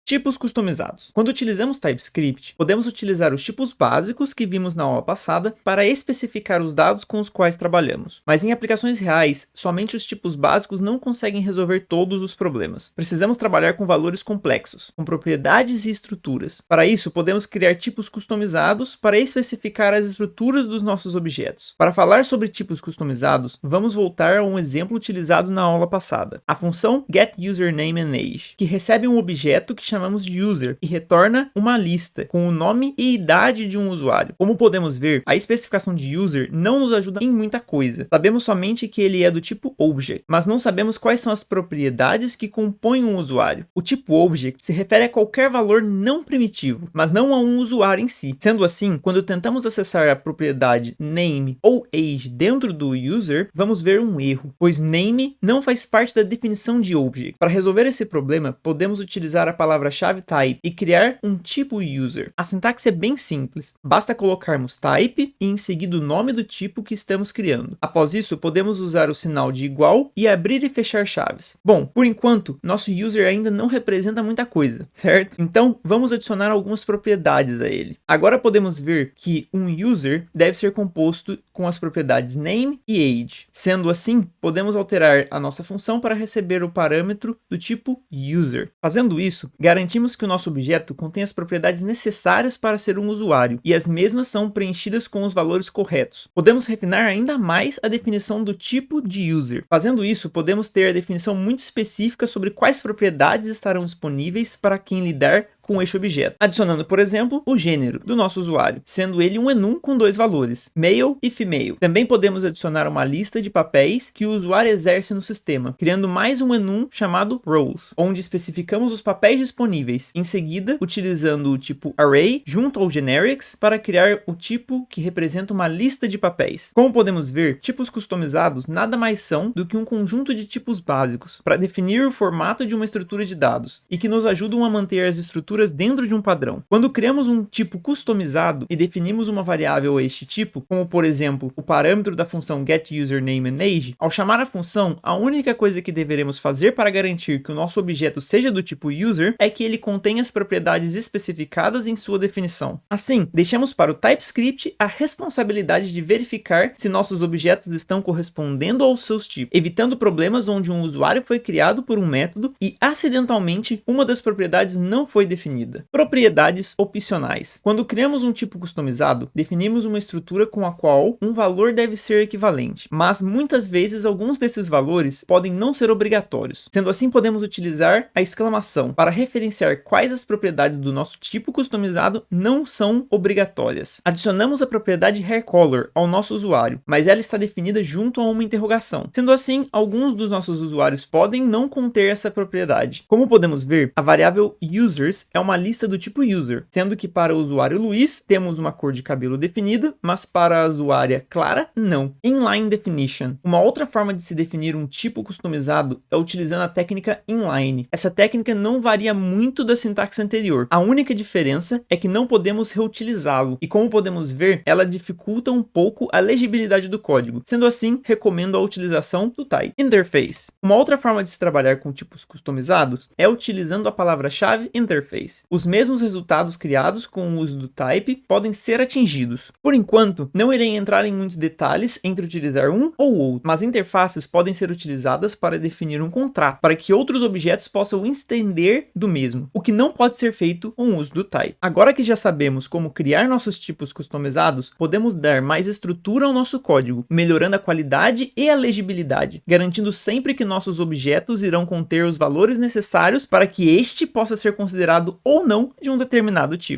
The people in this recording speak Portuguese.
Tipos customizados. Quando utilizamos TypeScript, podemos utilizar os tipos básicos que vimos na aula passada para especificar os dados com os quais trabalhamos. Mas em aplicações reais, somente os tipos básicos não conseguem resolver todos os problemas. Precisamos trabalhar com valores complexos, com propriedades e estruturas. Para isso, podemos criar tipos customizados para especificar as estruturas dos nossos objetos. Para falar sobre tipos customizados, vamos voltar a um exemplo utilizado na aula passada. A função getUsernameAndAge, que recebe um objeto que chamamos de user e retorna uma lista com o nome e idade de um usuário. Como podemos ver, a especificação de user não nos ajuda em muita coisa. Sabemos somente que ele é do tipo object, mas não sabemos quais são as propriedades que compõem um usuário. O tipo object se refere a qualquer valor não primitivo, mas não a um usuário em si. Sendo assim, quando tentamos acessar a propriedade name ou age dentro do user, vamos ver um erro, pois name não faz parte da definição de object. Para resolver esse problema, podemos utilizar a palavra-chave type e criar um tipo user. A sintaxe é bem simples, basta colocarmos type e em seguida o nome do tipo que estamos criando. Após isso, podemos usar o sinal de igual e abrir e fechar chaves. Bom, por enquanto, nosso user ainda não representa muita coisa, certo? Então, vamos adicionar algumas propriedades a ele. Agora podemos ver que um user deve ser composto com as propriedades name e age. Sendo assim, podemos alterar a nossa função para receber o parâmetro do tipo user. Fazendo isso, garantimos que o nosso objeto contém as propriedades necessárias para ser um usuário, e as mesmas são preenchidas com os valores corretos. Podemos refinar ainda mais a definição do tipo de user. Fazendo isso, podemos ter a definição muito específica sobre quais propriedades estarão disponíveis para quem lidar com este objeto, adicionando, por exemplo, o gênero do nosso usuário, sendo ele um enum com dois valores, male e female. Também podemos adicionar uma lista de papéis que o usuário exerce no sistema, criando mais um enum chamado roles, onde especificamos os papéis disponíveis. Em seguida, utilizando o tipo array junto ao generics para criar o tipo que representa uma lista de papéis. Como podemos ver, tipos customizados nada mais são do que um conjunto de tipos básicos para definir o formato de uma estrutura de dados e que nos ajudam a manter as estruturas dentro de um padrão. Quando criamos um tipo customizado e definimos uma variável a este tipo, como por exemplo o parâmetro da função getUsernameAndAge, ao chamar a função, a única coisa que deveremos fazer para garantir que o nosso objeto seja do tipo user é que ele contém as propriedades especificadas em sua definição. Assim, deixamos para o TypeScript a responsabilidade de verificar se nossos objetos estão correspondendo aos seus tipos, evitando problemas onde um usuário foi criado por um método e acidentalmente uma das propriedades não foi definida. Propriedades opcionais. Quando criamos um tipo customizado, definimos uma estrutura com a qual um valor deve ser equivalente, mas muitas vezes alguns desses valores podem não ser obrigatórios. Sendo assim, podemos utilizar a exclamação para referenciar quais as propriedades do nosso tipo customizado não são obrigatórias. Adicionamos a propriedade hairColor ao nosso usuário, mas ela está definida junto a uma interrogação. Sendo assim, alguns dos nossos usuários podem não conter essa propriedade. Como podemos ver, a variável users é uma lista do tipo user, sendo que para o usuário Luiz temos uma cor de cabelo definida, mas para a usuária Clara, não. Inline definition. Uma outra forma de se definir um tipo customizado é utilizando a técnica inline. Essa técnica não varia muito da sintaxe anterior. A única diferença é que não podemos reutilizá-lo, e como podemos ver, ela dificulta um pouco a legibilidade do código. Sendo assim, recomendo a utilização do type. Interface. Uma outra forma de se trabalhar com tipos customizados é utilizando a palavra-chave interface. Os mesmos resultados criados com o uso do type podem ser atingidos. Por enquanto, não irei entrar em muitos detalhes entre utilizar um ou outro, mas interfaces podem ser utilizadas para definir um contrato, para que outros objetos possam estender do mesmo, o que não pode ser feito com o uso do type. Agora que já sabemos como criar nossos tipos customizados, podemos dar mais estrutura ao nosso código, melhorando a qualidade e a legibilidade, garantindo sempre que nossos objetos irão conter os valores necessários para que este possa ser considerado ou não de um determinado tipo.